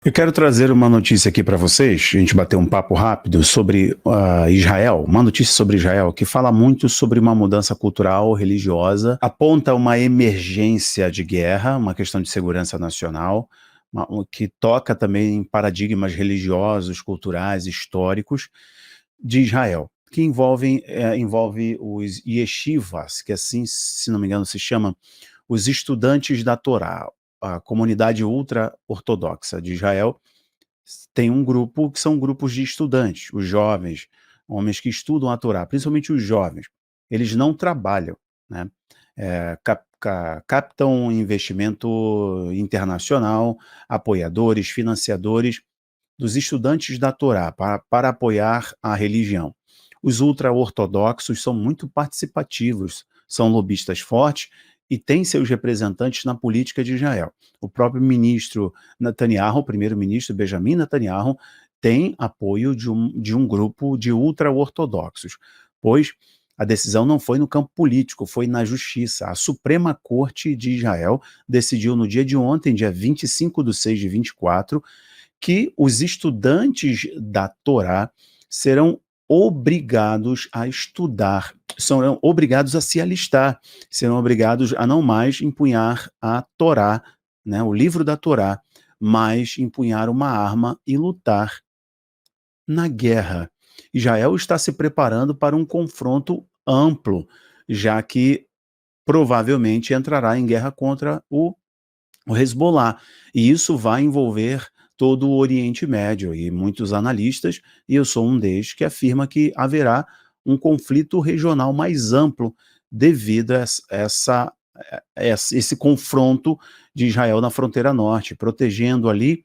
Eu quero trazer uma notícia aqui para vocês, a gente bater um papo rápido sobre Israel, uma notícia sobre Israel que fala muito sobre uma mudança cultural, religiosa, aponta uma emergência de guerra, uma questão de segurança nacional, que toca também em paradigmas religiosos, culturais, históricos de Israel, que envolve os yeshivas, que assim, se não me engano, se chama os estudantes da Torá, a comunidade ultra-ortodoxa de Israel tem um grupo que são grupos de estudantes, os jovens, homens que estudam a Torá, principalmente os jovens. Eles não trabalham, né? Captam investimento internacional, apoiadores, financiadores dos estudantes da Torá para apoiar a religião. Os ultra-ortodoxos são muito participativos, são lobistas fortes e têm seus representantes na política de Israel. O próprio ministro Netanyahu, o primeiro-ministro Benjamin Netanyahu, tem apoio de um grupo de ultra-ortodoxos, pois a decisão não foi no campo político, foi na justiça. A Suprema Corte de Israel decidiu no dia de ontem, dia 25/6/24, que os estudantes da Torá serão obrigados a estudar, serão obrigados a se alistar, serão obrigados a não mais empunhar a Torá, né, o livro da Torá, mas empunhar uma arma e lutar na guerra. Israel está se preparando para um confronto amplo, já que provavelmente entrará em guerra contra o Hezbollah, e isso vai envolver todo o Oriente Médio, e muitos analistas, e eu sou um deles, que afirma que haverá um conflito regional mais amplo devido a esse confronto de Israel na fronteira norte, protegendo ali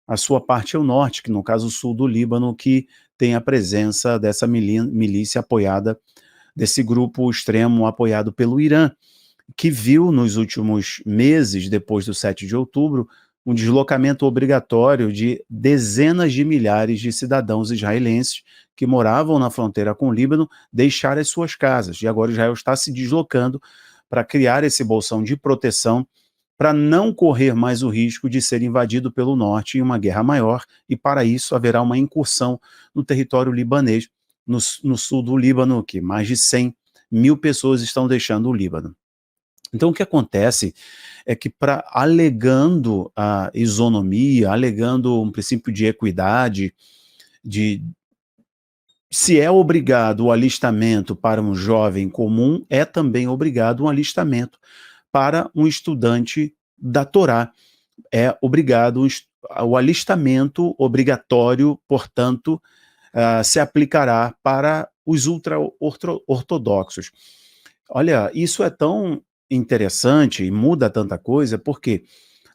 a sua parte ao norte, que no caso o sul do Líbano, que tem a presença dessa milícia apoiada, desse grupo extremo apoiado pelo Irã, que viu nos últimos meses, depois do 7 de outubro, um deslocamento obrigatório de dezenas de milhares de cidadãos israelenses que moravam na fronteira com o Líbano deixar as suas casas. E agora Israel está se deslocando para criar esse bolsão de proteção para não correr mais o risco de ser invadido pelo norte em uma guerra maior, e para isso haverá uma incursão no território libanês, no sul do Líbano, que mais de 100 mil pessoas estão deixando o Líbano. Então o que acontece é que, alegando a isonomia, alegando um princípio de equidade, de se é obrigado o alistamento para um jovem comum, é também obrigado um alistamento para um estudante da Torá. É obrigado o alistamento obrigatório, portanto, se aplicará para os ultra-ortodoxos. Olha, isso é tão interessante e muda tanta coisa, porque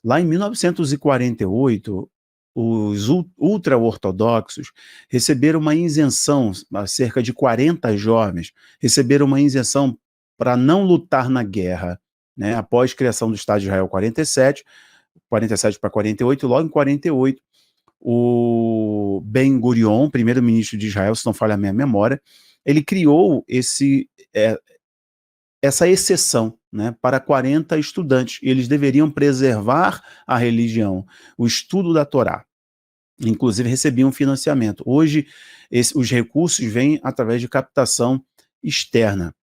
lá em 1948, os ultra-ortodoxos receberam uma isenção, cerca de 40 jovens receberam uma isenção para não lutar na guerra, né, após a criação do Estado de Israel 47 para 48, logo em 48, o Ben Gurion, primeiro-ministro de Israel, se não falha a minha memória, ele criou essa exceção, né, para 40 estudantes. Eles deveriam preservar a religião, o estudo da Torá. Inclusive recebiam financiamento. Hoje, os recursos vêm através de captação externa.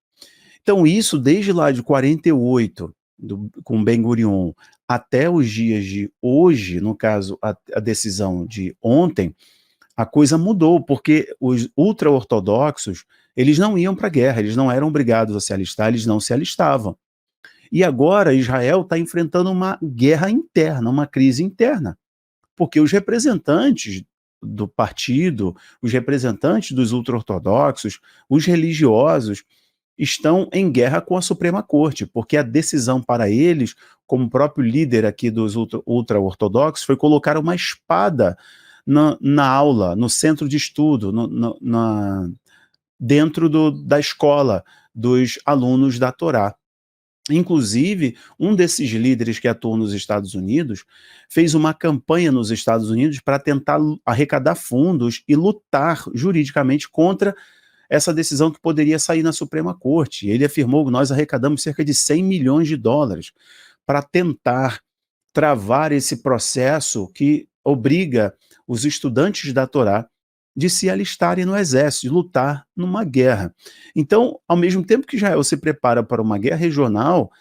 Então isso, desde lá de 48, com Ben Gurion, até os dias de hoje, no caso, a decisão de ontem, a coisa mudou, porque os ultra-ortodoxos, eles não iam para a guerra, eles não eram obrigados a se alistar, eles não se alistavam. E agora Israel está enfrentando uma guerra interna, uma crise interna, porque os representantes do partido, os representantes dos ultra-ortodoxos, os religiosos, estão em guerra com a Suprema Corte, porque a decisão para eles, como o próprio líder aqui dos ultra-ortodoxos, foi colocar uma espada na aula, no centro de estudo, dentro da escola dos alunos da Torá. Inclusive, um desses líderes que atuam nos Estados Unidos fez uma campanha nos Estados Unidos para tentar arrecadar fundos e lutar juridicamente contra essa decisão que poderia sair na Suprema Corte. Ele afirmou que nós arrecadamos cerca de 100 milhões de dólares para tentar travar esse processo que obriga os estudantes da Torá de se alistarem no exército, de lutar numa guerra. Então, ao mesmo tempo que Israel se prepara para uma guerra regional,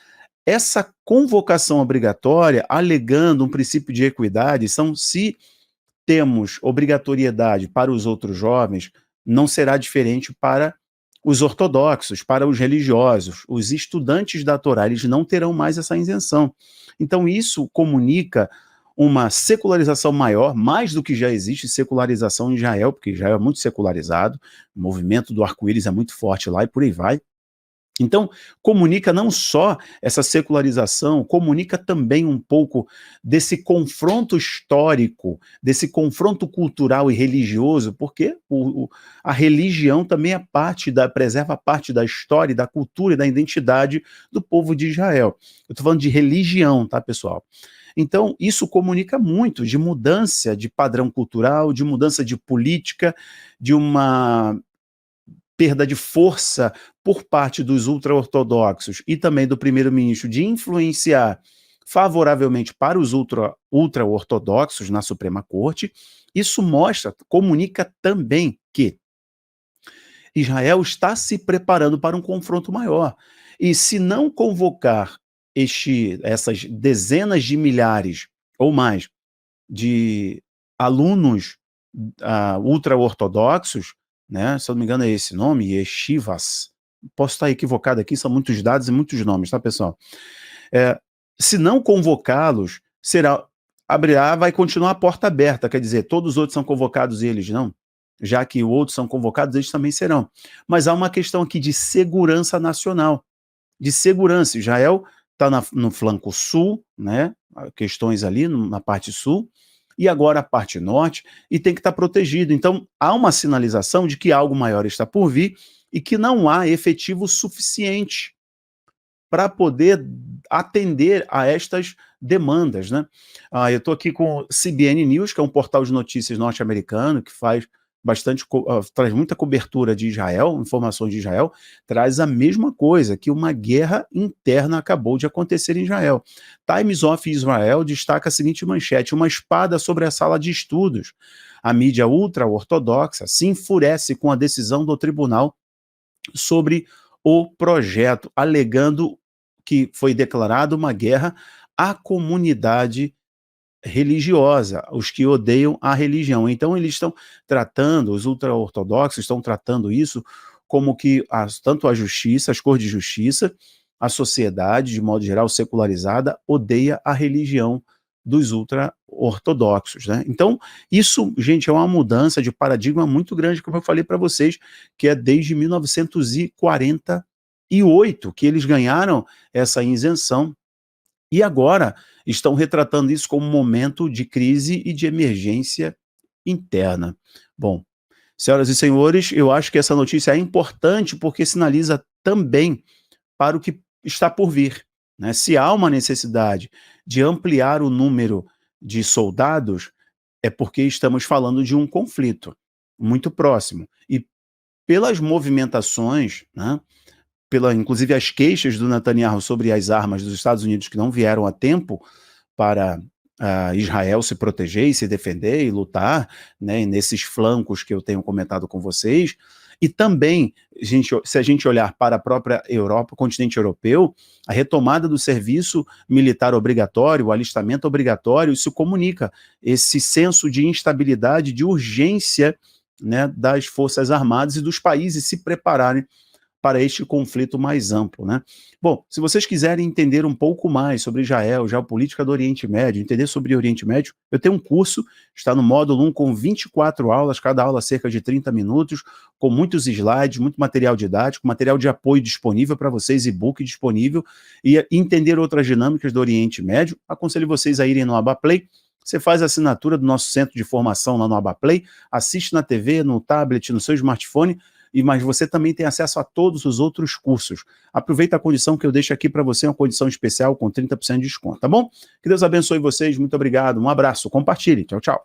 essa convocação obrigatória, alegando um princípio de equidade, se temos obrigatoriedade para os outros jovens, não será diferente para os ortodoxos, para os religiosos, os estudantes da Torá, eles não terão mais essa isenção. Então isso comunica uma secularização maior, mais do que já existe secularização em Israel, porque Israel é muito secularizado, o movimento do arco-íris é muito forte lá e por aí vai. Então, comunica não só essa secularização, comunica também um pouco desse confronto histórico, desse confronto cultural e religioso, porque a religião também preserva parte da história, da cultura e da identidade do povo de Israel. Eu estou falando de religião, tá, pessoal? Então, isso comunica muito de mudança de padrão cultural, de mudança de política, de uma perda de força por parte dos ultra-ortodoxos e também do primeiro-ministro de influenciar favoravelmente para os ultra-ortodoxos na Suprema Corte. Isso comunica também que Israel está se preparando para um confronto maior. E se não convocar essas dezenas de milhares ou mais de alunos ultra-ortodoxos, né? Se eu não me engano é esse nome, yeshivas. Posso estar equivocado aqui, são muitos dados e muitos nomes, tá, pessoal? Se não convocá-los, vai continuar a porta aberta, quer dizer, todos os outros são convocados e eles não, já que outros são convocados, eles também serão. Mas há uma questão aqui de segurança nacional, de segurança. Israel está no flanco sul, né? Questões ali na parte sul, e agora a parte norte, e tem que estar protegido. Então, há uma sinalização de que algo maior está por vir e que não há efetivo suficiente para poder atender a estas demandas, né? Eu estou aqui com o CBN News, que é um portal de notícias norte-americano, que traz muita cobertura de Israel, informações de Israel, traz a mesma coisa, que uma guerra interna acabou de acontecer em Israel. Times of Israel destaca a seguinte manchete: uma espada sobre a sala de estudos. A mídia ultra-ortodoxa se enfurece com a decisão do tribunal sobre o projeto, alegando que foi declarada uma guerra à comunidade religiosa, os que odeiam a religião. Então eles estão tratando, os ultra-ortodoxos estão tratando isso como que tanto a justiça, as cores de justiça, a sociedade, de modo geral, secularizada, odeia a religião dos ultra-ortodoxos, né? Então, isso, gente, é uma mudança de paradigma muito grande, como eu falei para vocês, que é desde 1948 que eles ganharam essa isenção, e agora estão retratando isso como um momento de crise e de emergência interna. Bom, senhoras e senhores, eu acho que essa notícia é importante porque sinaliza também para o que está por vir, né? Se há uma necessidade de ampliar o número de soldados, é porque estamos falando de um conflito muito próximo. E pelas movimentações, né, inclusive as queixas do Netanyahu sobre as armas dos Estados Unidos que não vieram a tempo para Israel se proteger e se defender e lutar, né, nesses flancos que eu tenho comentado com vocês. E também, se a gente olhar para a própria Europa, o continente europeu, a retomada do serviço militar obrigatório, o alistamento obrigatório, isso comunica esse senso de instabilidade, de urgência, né, das Forças Armadas e dos países se prepararem para este conflito mais amplo, né? Bom, se vocês quiserem entender um pouco mais sobre Israel, geopolítica do Oriente Médio, entender sobre o Oriente Médio, eu tenho um curso, está no módulo 1 com 24 aulas, cada aula cerca de 30 minutos, com muitos slides, muito material didático, material de apoio disponível para vocês, e-book disponível, e entender outras dinâmicas do Oriente Médio. Aconselho vocês a irem no Abaplay. Você faz a assinatura do nosso centro de formação lá no Abaplay, assiste na TV, no tablet, no seu smartphone, mas você também tem acesso a todos os outros cursos. Aproveita a condição que eu deixo aqui para você, uma condição especial com 30% de desconto, tá bom? Que Deus abençoe vocês, muito obrigado, um abraço, compartilhe, tchau, tchau.